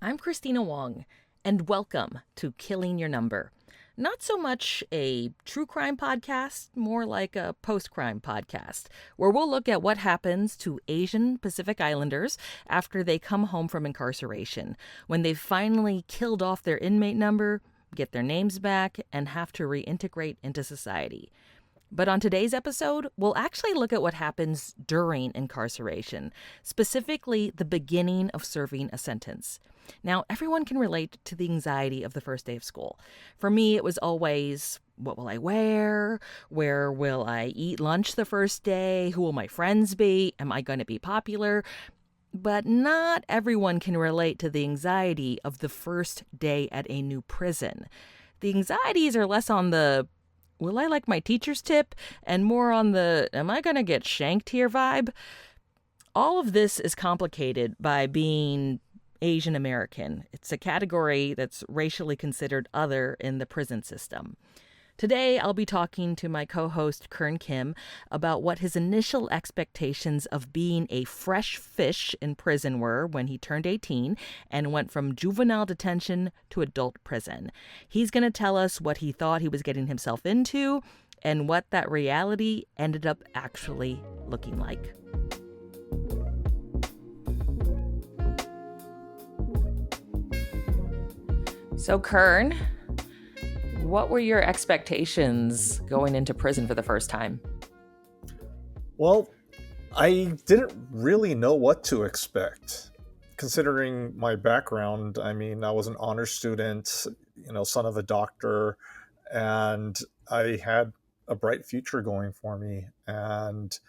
I'm Christina Wong, and welcome to Killing Your Number. Not so much a true crime podcast, more like a post-crime podcast, where we'll look at what happens to Asian Pacific Islanders after they come home from incarceration, when they've finally killed off their inmate number, get their names back, and have to reintegrate into society. But on today's episode, we'll actually look at what happens during incarceration, specifically the beginning of serving a sentence. Now, everyone can relate to the anxiety of the first day of school. For me, it was always, what will I wear? Where will I eat lunch the first day? Who will my friends be? Am I going to be popular? But not everyone can relate to the anxiety of the first day at a new prison. The anxieties are less on the will I like my teacher's tip, and more on the am I going to get shanked here vibe. All of this is complicated by being Asian American. It's a category that's racially considered other in the prison system. Today, I'll be talking to my co-host Kirn Kim about what his initial expectations of being a fresh fish in prison were when he turned 18 and went from juvenile detention to adult prison. He's going to tell us what he thought he was getting himself into and what that reality ended up actually looking like. So, Kirn, what were your expectations going into prison for the first time? Well, I didn't really know what to expect. Considering my background, I was an honor student, son of a doctor, and I had a bright future going for me. And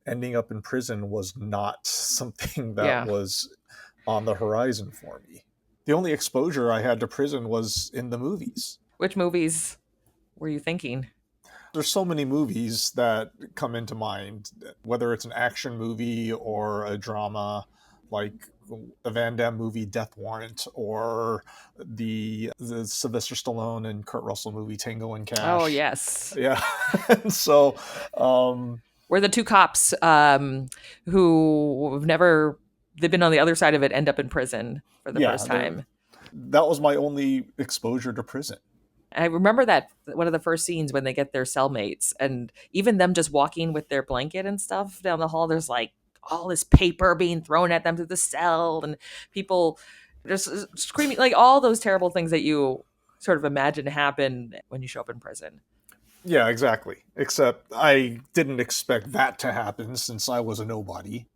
ending up in prison was not something that was on the horizon for me. The only exposure I had to prison was in the movies. Which movies were you thinking? There's so many movies that come into mind, whether it's an action movie or a drama, like the Van Damme movie Death Warrant, or the Sylvester Stallone and Kurt Russell movie Tango and Cash. Oh, yes. Yeah. And so... we're the two cops who have never... They've been on the other side of it, end up in prison for the first time. That was my only exposure to prison. I remember that one of the first scenes when they get their cellmates, and even them just walking with their blanket and stuff down the hall, there's like all this paper being thrown at them through the cell and people just screaming, like all those terrible things that you sort of imagine happen when you show up in prison. Yeah, exactly. Except I didn't expect that to happen since I was a nobody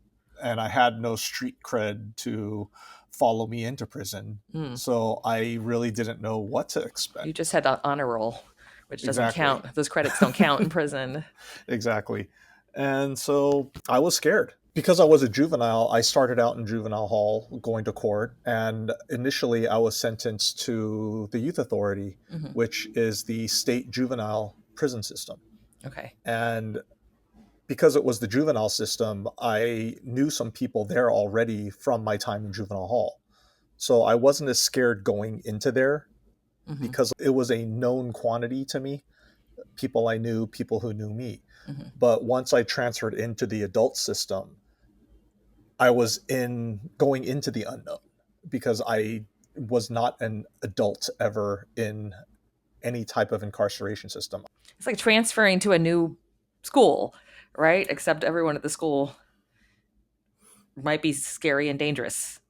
and I had no street cred to follow me into prison. So I really didn't know what to expect. You just had an honor roll, which doesn't count. Those credits don't count in prison. Exactly. And so I was scared. Because I was a juvenile, I started out in juvenile hall going to court. And initially I was sentenced to the youth authority, which is the state juvenile prison system. Okay. And because it was the juvenile system, I knew some people there already from my time in juvenile hall. So I wasn't as scared going into there because it was a known quantity to me. People I knew, people who knew me. But once I transferred into the adult system, I was going into the unknown because I was not an adult ever in any type of incarceration system. It's like transferring to a new school, right? Except everyone at the school might be scary and dangerous.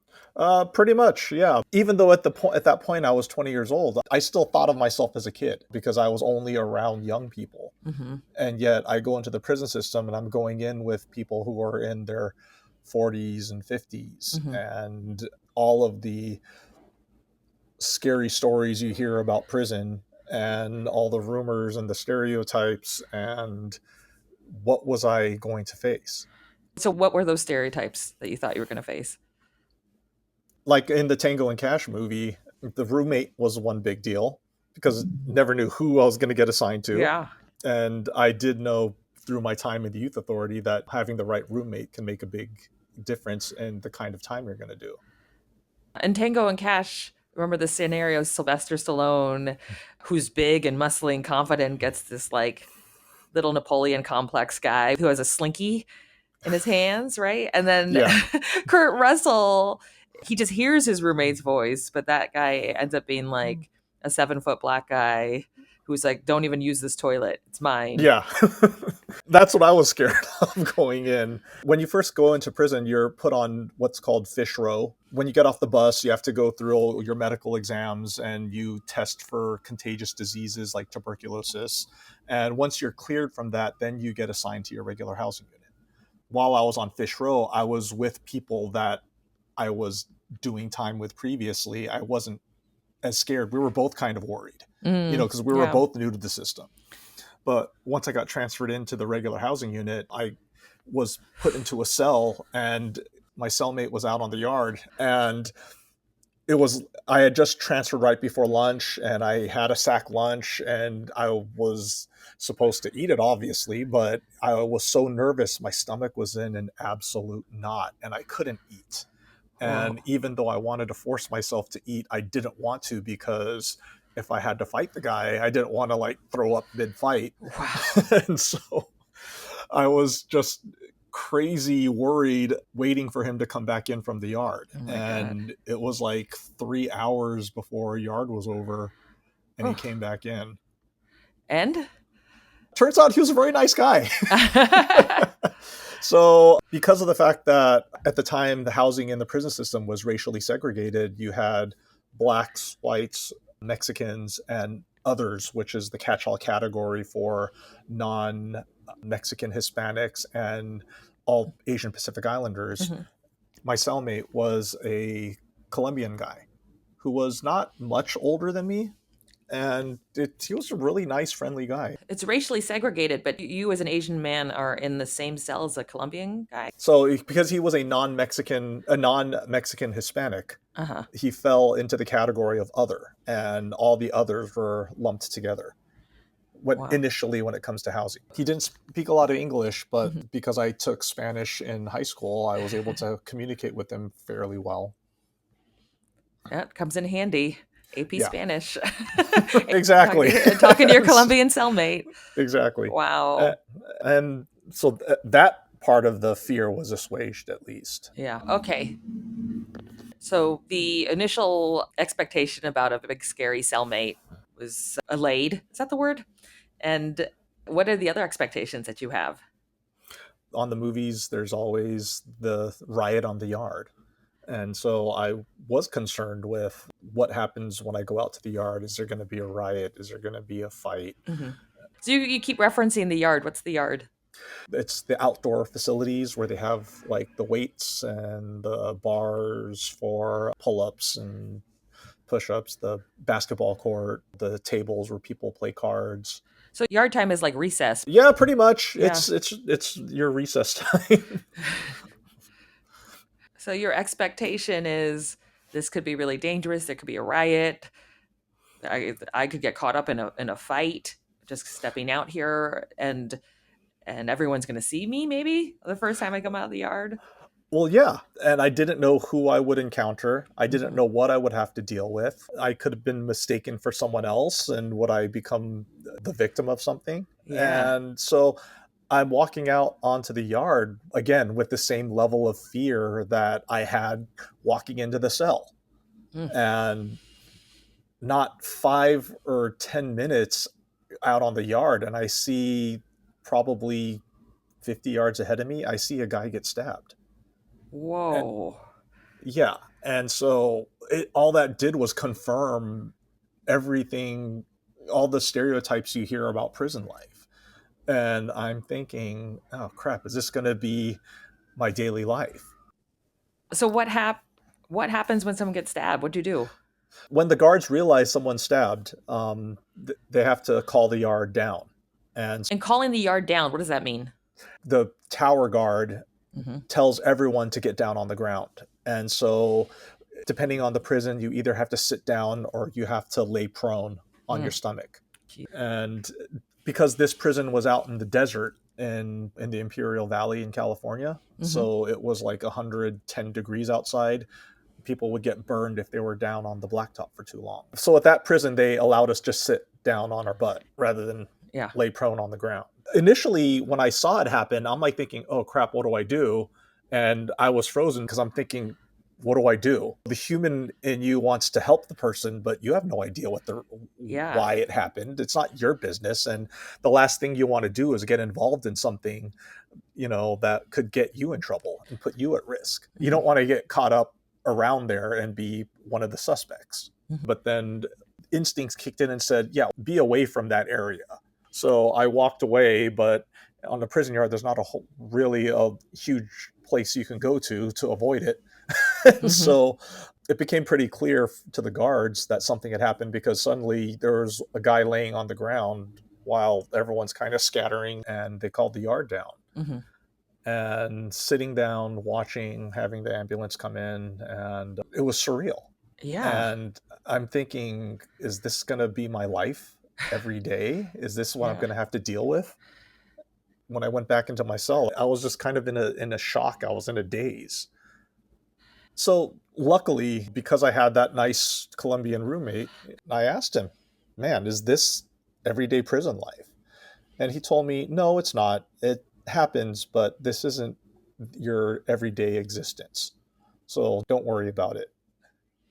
Pretty much, yeah. Even though at that point I was 20 years old, I still thought of myself as a kid because I was only around young people. And yet I go into the prison system and I'm going in with people who are in their 40s and 50s. And all of the scary stories you hear about prison and all the rumors and the stereotypes, and what was I going to face? So what were those stereotypes that you thought you were going to face? Like in the Tango and Cash movie, the roommate was one big deal because never knew who I was going to get assigned to. Yeah. And I did know through my time in the youth authority that having the right roommate can make a big difference in the kind of time you're going to do. In Tango and Cash, remember the scenario, Sylvester Stallone, who's big and muscly and confident, gets this like little Napoleon complex guy who has a slinky in his hands, right? And then Kurt Russell He just hears his roommate's voice, but that guy ends up being like a 7-foot black guy who's like, don't even use this toilet. It's mine. Yeah. That's what I was scared of going in. When you first go into prison, you're put on what's called fish row. When you get off the bus, you have to go through all your medical exams and you test for contagious diseases like tuberculosis. And once you're cleared from that, then you get assigned to your regular housing unit. While I was on fish row, I was with people that I was doing time with previously. I wasn't as scared. We were both kind of worried, because we were both new to the system. But once I got transferred into the regular housing unit, I was put into a cell and my cellmate was out on the yard. And I had just transferred right before lunch and I had a sack lunch and I was supposed to eat it, obviously, but I was so nervous. My stomach was in an absolute knot and I couldn't eat. And even though I wanted to force myself to eat, I didn't want to, because if I had to fight the guy, I didn't want to like throw up mid-fight. Wow. And so I was just crazy worried waiting for him to come back in from the yard. And it was like 3 hours before yard was over and he came back in. And? Turns out he was a very nice guy. So because of the fact that at the time the housing in the prison system was racially segregated, you had blacks, whites, Mexicans, and others, which is the catch-all category for non-Mexican Hispanics and all Asian Pacific Islanders. Mm-hmm. My cellmate was a Colombian guy who was not much older than me. And he was a really nice, friendly guy. It's racially segregated, but you as an Asian man are in the same cell as a Colombian guy? So because he was a non-Mexican Hispanic, he fell into the category of other, and all the others were lumped together. Initially, when it comes to housing, he didn't speak a lot of English, but because I took Spanish in high school, I was able to communicate with him fairly well. That comes in handy. AP Spanish. Exactly. Talking to your Colombian cellmate. Exactly. Wow. And so that part of the fear was assuaged, at least. Yeah. Okay. So the initial expectation about a big scary cellmate was allayed. Is that the word? And what are the other expectations that you have? On the movies, there's always the riot on the yard. And so I was concerned with what happens when I go out to the yard. Is there going to be a riot? Is there going to be a fight? Mm-hmm. So you keep referencing the yard. What's the yard? It's the outdoor facilities where they have like the weights and the bars for pull-ups and push-ups, the basketball court, the tables where people play cards. So yard time is like recess. Yeah, pretty much. Yeah. It's your recess time. So your expectation is this could be really dangerous. There could be a riot. I could get caught up in a fight just stepping out here, and everyone's going to see me maybe the first time I come out of the yard. Well, yeah. And I didn't know who I would encounter. I didn't know what I would have to deal with. I could have been mistaken for someone else, and would I become the victim of something? Yeah. And so I'm walking out onto the yard again with the same level of fear that I had walking into the cell. And not 5 or 10 minutes out on the yard, and I see probably 50 yards ahead of me, I see a guy get stabbed. Whoa. And so all that did was confirm everything, all the stereotypes you hear about prison life. And I'm thinking, oh crap, is this going to be my daily life? So what happens when someone gets stabbed? What do you do? When the guards realize someone's stabbed, they have to call the yard down. And calling the yard down, what does that mean? The tower guard tells everyone to get down on the ground. And so depending on the prison, you either have to sit down or you have to lay prone on your stomach. And because this prison was out in the desert in the Imperial Valley in California, so it was like 110 degrees outside, people would get burned if they were down on the blacktop for too long. So at that prison, they allowed us just sit down on our butt rather than lay prone on the ground. Initially, when I saw it happen, I'm like thinking, oh crap, what do I do? And I was frozen because I'm thinking, what do I do? The human in you wants to help the person, but you have no idea Yeah. why it happened. It's not your business. And the last thing you want to do is get involved in something, that could get you in trouble and put you at risk. You don't want to get caught up around there and be one of the suspects. But then instincts kicked in and said, yeah, be away from that area. So I walked away, but on the prison yard, there's not really a huge place you can go to avoid it. And so it became pretty clear to the guards that something had happened, because suddenly there was a guy laying on the ground while everyone's kind of scattering, and they called the yard down. And sitting down, watching, having the ambulance come in, and it was surreal. Yeah. And I'm thinking, is this going to be my life every day? Is this what I'm going to have to deal with? When I went back into my cell, I was just kind of in a shock. I was in a daze. So luckily, because I had that nice Colombian roommate, I asked him, man, is this everyday prison life? And he told me, no, it's not. It happens, but this isn't your everyday existence. So don't worry about it.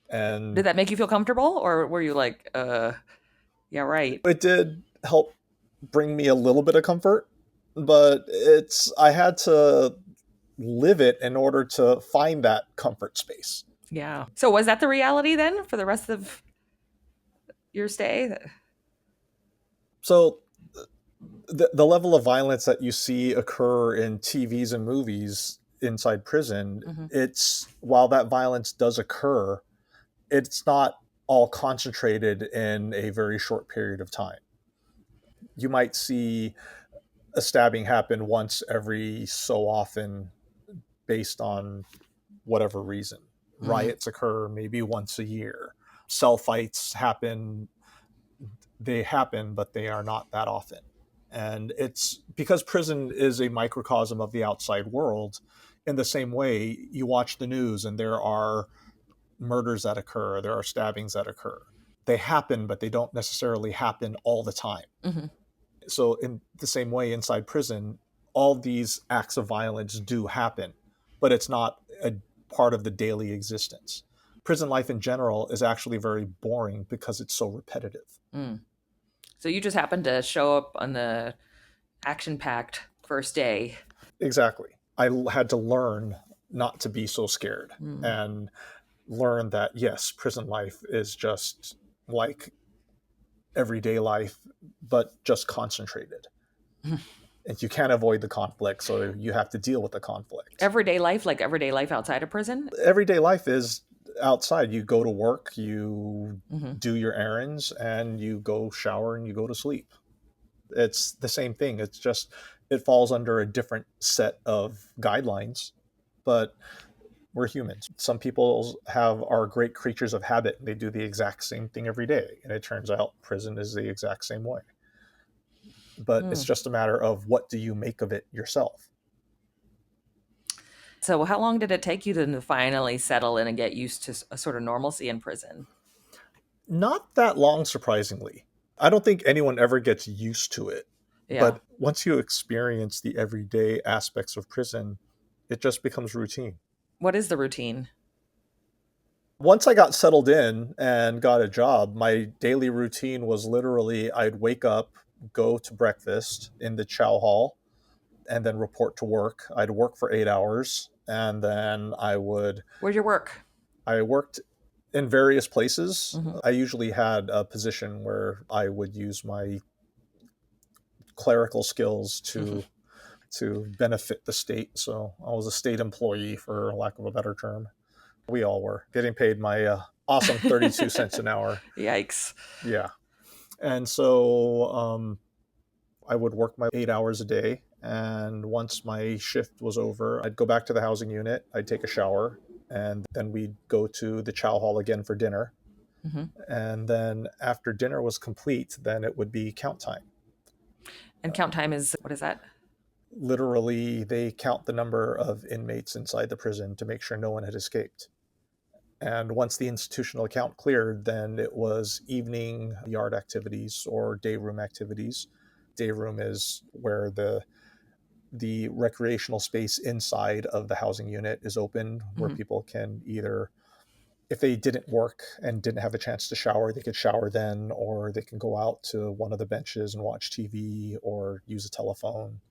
And Did that make you feel comfortable, or were you like, yeah, right? it did help bring me a little bit of comfort, but I had to live it in order to find that comfort space. Yeah. So was that the reality then for the rest of your stay? So the level of violence that you see occur in TVs and movies inside prison, it's, while that violence does occur, it's not all concentrated in a very short period of time. You might see a stabbing happen once every so often based on whatever reason. Riots occur maybe once a year. Cell fights happen. They happen, but they are not that often. And it's because prison is a microcosm of the outside world. In the same way, you watch the news and there are murders that occur, there are stabbings that occur. They happen, but they don't necessarily happen all the time. So in the same way, inside prison, all these acts of violence do happen, but it's not a part of the daily existence. Prison life in general is actually very boring because it's so repetitive. So you just happened to show up on the action-packed first day. Exactly. I had to learn not to be so scared and learn that, yes, prison life is just like everyday life, but just concentrated. And you can't avoid the conflict, so you have to deal with the conflict. Everyday life, like everyday life outside of prison? Everyday life is outside. You go to work, you do your errands, and you go shower and you go to sleep. It's the same thing. It's just, it falls under a different set of guidelines, but we're humans. Some people are great creatures of habit. They do the exact same thing every day. And it turns out prison is the exact same way. But it's just a matter of, what do you make of it yourself? So how long did it take you to finally settle in and get used to a sort of normalcy in prison? Not that long, surprisingly. I don't think anyone ever gets used to it. Yeah. But once you experience the everyday aspects of prison, it just becomes routine. What is the routine? Once I got settled in and got a job, my daily routine was literally, I'd wake up, go to breakfast in the chow hall, and then report to work. I'd work for 8 hours, and then Where'd you work? I worked in various places. I usually had a position where I would use my clerical skills to benefit the state. So I was a state employee, for lack of a better term. We all were getting paid my awesome 32 cents an hour. Yikes. Yeah. And so I would work my 8 hours a day. And once my shift was over, I'd go back to the housing unit, I'd take a shower, and then we'd go to the chow hall again for dinner. And then after dinner was complete, then it would be count time. And count time is, what is that? Literally, they count the number of inmates inside the prison to make sure no one had escaped. And once the institutional count cleared, then it was evening yard activities or day room activities. Day room is where the the recreational space inside of the housing unit is open, where Mhm. people can either, if they didn't work and didn't have a chance to shower, they could shower then, or they can go out to one of the benches and watch TV or use a telephone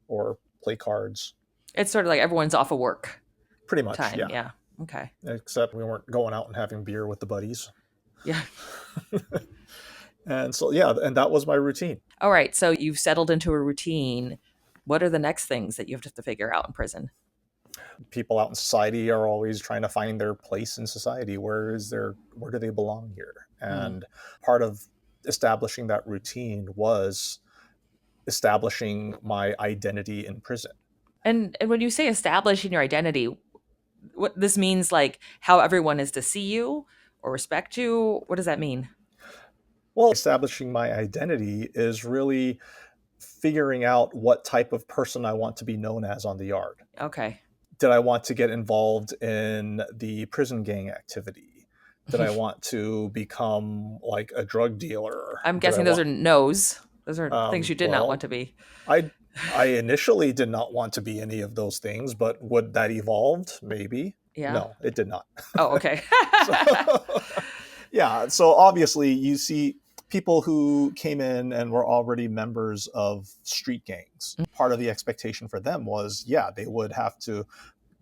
or play cards. It's sort of like everyone's off of work Pretty much, time. yeah. Yeah. Okay. Except we weren't going out and having beer with the buddies. Yeah. And so, yeah, and that was my routine. All right. So you've settled into a routine. What are the next things that you have to figure out in prison? People out in society are always trying to find their place in society. Where do they belong here? And part of establishing that routine was establishing my identity in prison. And when you say establishing your identity, what this means, like how everyone is to see you or respect you? What does that mean? Well, establishing my identity is really figuring out what type of person I want to be known as on the yard. Okay. Did I want to get involved in the prison gang activity? Did I want to become like a drug dealer? I'm guessing those are no's. Those are things you did not want to be. I initially did not want to be any of those things, but would that evolved? Maybe. Yeah. No, it did not. Oh, okay. So, yeah. So obviously you see people who came in and were already members of street gangs. Part of the expectation for them was, yeah, they would have to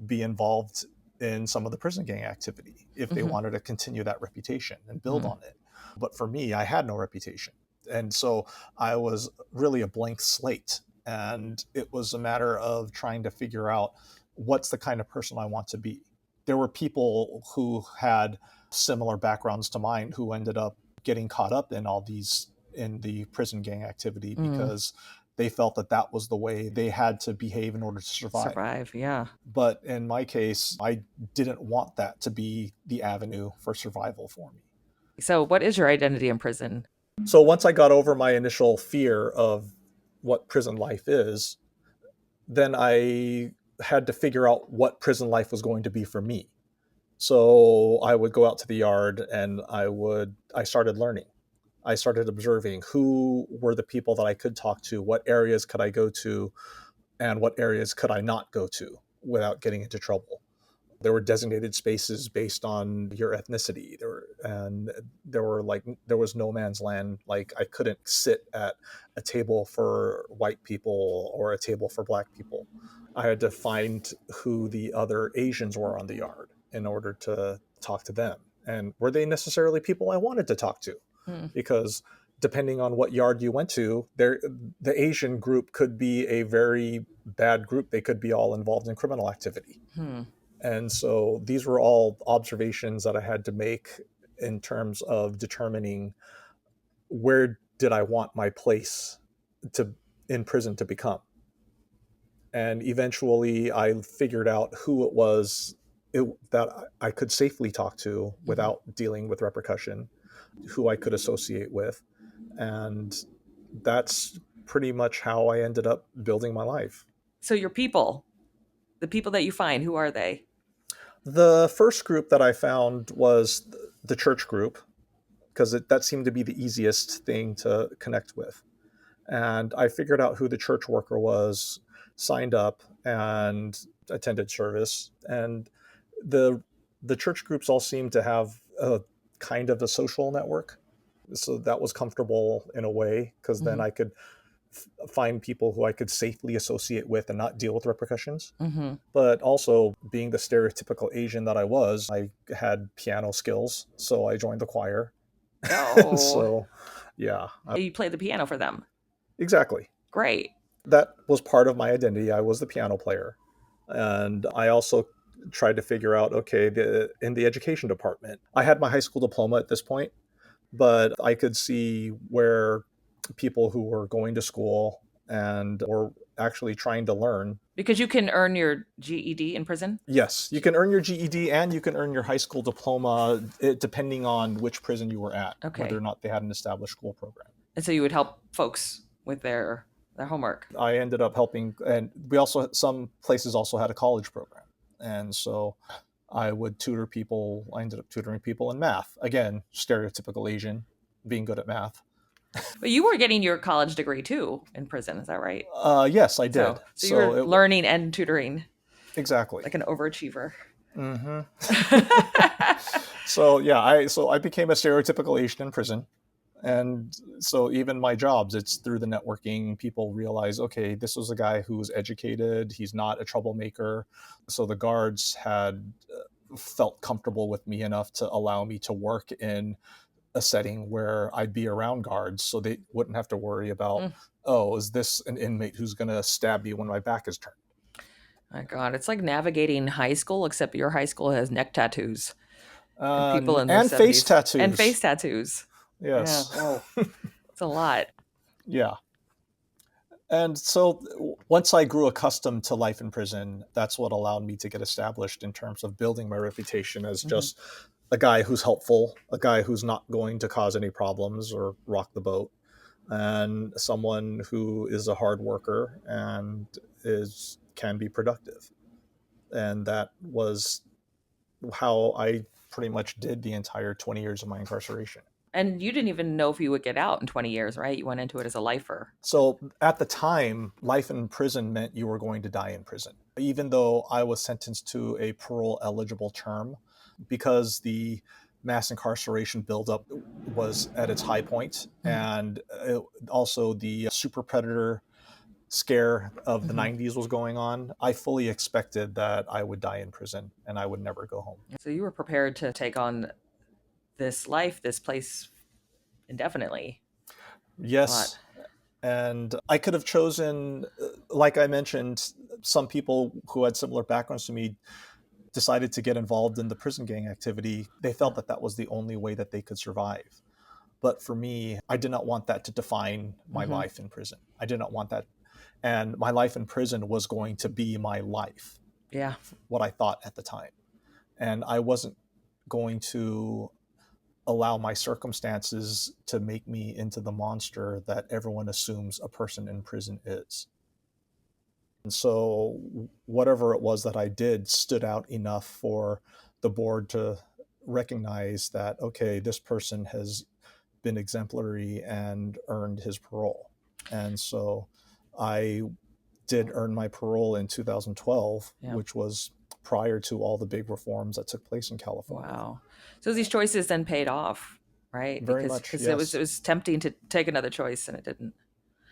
be involved in some of the prison gang activity if they wanted to continue that reputation and build on it. But for me, I had no reputation. And so I was really a blank slate. And it was a matter of trying to figure out what's the kind of person I want to be. There were people who had similar backgrounds to mine who ended up getting caught up in all these, in the prison gang activity, because they felt that that was the way they had to behave in order to survive. Yeah. But in my case, I didn't want that to be the avenue for survival for me. So what is your identity in prison? So once I got over my initial fear of what prison life is, then I had to figure out what prison life was going to be for me. So I would go out to the yard and I started learning. I started observing who were the people that I could talk to, what areas could I go to, and what areas could I not go to without getting into trouble. There were designated spaces based on your ethnicity. There was no man's land. Like I couldn't sit at a table for white people or a table for black people. I had to find who the other Asians were on the yard in order to talk to them. And were they necessarily people I wanted to talk to? Because depending on what yard you went to, the Asian group could be a very bad group. They could be all involved in criminal activity. And so these were all observations that I had to make in terms of determining where did I want my place in prison to become. And eventually I figured out who it was that I could safely talk to without dealing with repercussion, who I could associate with. And that's pretty much how I ended up building my life. So your people, the people that you find, who are they? The first group that I found was the church group, because that seemed to be the easiest thing to connect with. And I figured out who the church worker was, signed up, and attended service. And the church groups all seemed to have a kind of a social network. So that was comfortable in a way, because then I could find people who I could safely associate with and not deal with repercussions. But also, being the stereotypical Asian that I was, I had piano skills, so I joined the choir. Oh. So, yeah. You play the piano for them. Exactly. Great. That was part of my identity. I was the piano player. And I also tried to figure out, okay, in the education department, I had my high school diploma at this point, but I could see where people who were going to school and were actually trying to learn. Because you can earn your GED in prison? Yes, you can earn your GED and you can earn your high school diploma depending on which prison you were at, whether or not they had an established school program. And so you would help folks with their homework. I ended up helping, and some places also had a college program. And so I would tutor people. I ended up tutoring people in math. Again, stereotypical Asian, being good at math. But you were getting your college degree too in prison, is that right? Yes, I did. So you were learning and tutoring. Exactly. Like an overachiever. Mm-hmm. So I became a stereotypical Asian in prison. And so even my jobs, it's through the networking. People realize, okay, this was a guy who was educated. He's not a troublemaker. So the guards had felt comfortable with me enough to allow me to work in a setting where I'd be around guards, so they wouldn't have to worry about, oh, is this an inmate who's going to stab me when my back is turned? My God, it's like navigating high school, except your high school has neck tattoos. And people in and their 70s. Face tattoos. And face tattoos. Yes. Yeah. Oh, it's a lot. Yeah. And so once I grew accustomed to life in prison, that's what allowed me to get established in terms of building my reputation as just a guy who's helpful, a guy who's not going to cause any problems or rock the boat, and someone who is a hard worker and can be productive. And that was how I pretty much did the entire 20 years of my incarceration. And you didn't even know if you would get out in 20 years, right? You went into it as a lifer. So at the time, life in prison meant you were going to die in prison. Even though I was sentenced to a parole eligible term, because the mass incarceration buildup was at its high point, and also the super predator scare of the 90s was going on, I fully expected that I would die in prison and I would never go home. So you were prepared to take on this life, this place indefinitely. Yes. And I could have chosen, like I mentioned, some people who had similar backgrounds to me decided to get involved in the prison gang activity. They felt that that was the only way that they could survive. But for me, I did not want that to define my life in prison. I did not want that. And my life in prison was going to be my life. Yeah. What I thought at the time. And I wasn't going to allow my circumstances to make me into the monster that everyone assumes a person in prison is. And so whatever it was that I did stood out enough for the board to recognize that, okay, this person has been exemplary and earned his parole. And so I did earn my parole in 2012, which was prior to all the big reforms that took place in California. Wow. So these choices then paid off, right? Very much, because yes. it was tempting to take another choice and it didn't.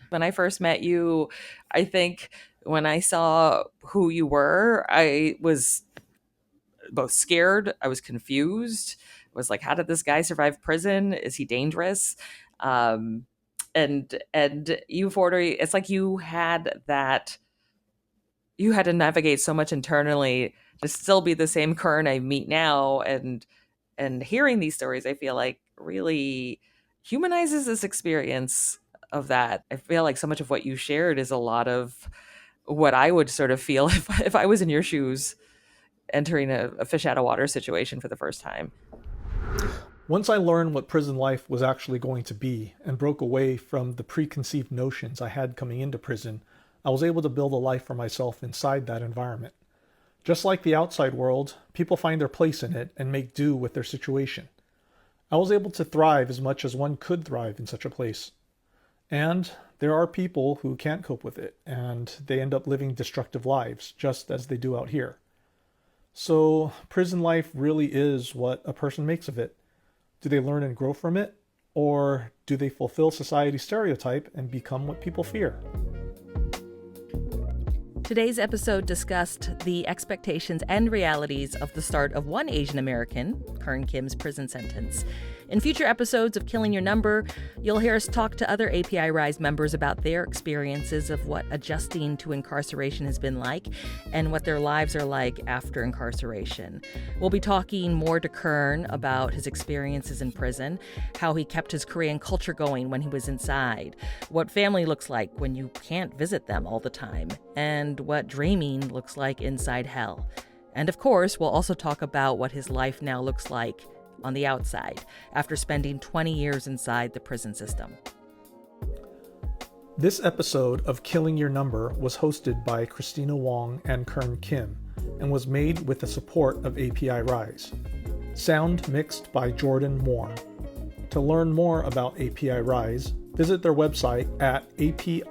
When I first met you, I think when I saw who you were, I was both scared, I was confused. I was like, how did this guy survive prison? Is he dangerous? And you, Forty, it's like you had to navigate so much internally to still be the same Kirn I meet now. And hearing these stories, I feel like really humanizes this experience of that. I feel like so much of what you shared is a lot of what I would sort of feel if I was in your shoes entering a fish out of water situation for the first time. Once I learned what prison life was actually going to be and broke away from the preconceived notions I had coming into prison, I was able to build a life for myself inside that environment. Just like the outside world, people find their place in it and make do with their situation. I was able to thrive as much as one could thrive in such a place. And there are people who can't cope with it, and they end up living destructive lives, just as they do out here. So, prison life really is what a person makes of it. Do they learn and grow from it? Or do they fulfill society's stereotype and become what people fear? Today's episode discussed the expectations and realities of the start of one Asian American, Kirn Kim's prison sentence. In future episodes of Killing Your Number, you'll hear us talk to other API Rise members about their experiences of what adjusting to incarceration has been like and what their lives are like after incarceration. We'll be talking more to Kirn about his experiences in prison, how he kept his Korean culture going when he was inside, what family looks like when you can't visit them all the time, and what dreaming looks like inside hell. And of course, we'll also talk about what his life now looks like on the outside after spending 20 years inside the prison system. This episode of Killing Your Number was hosted by Christina Wong and Kirn Kim and was made with the support of API Rise. Sound mixed by Jordan Moore. To learn more about API Rise, Visit their website at api-rise.org.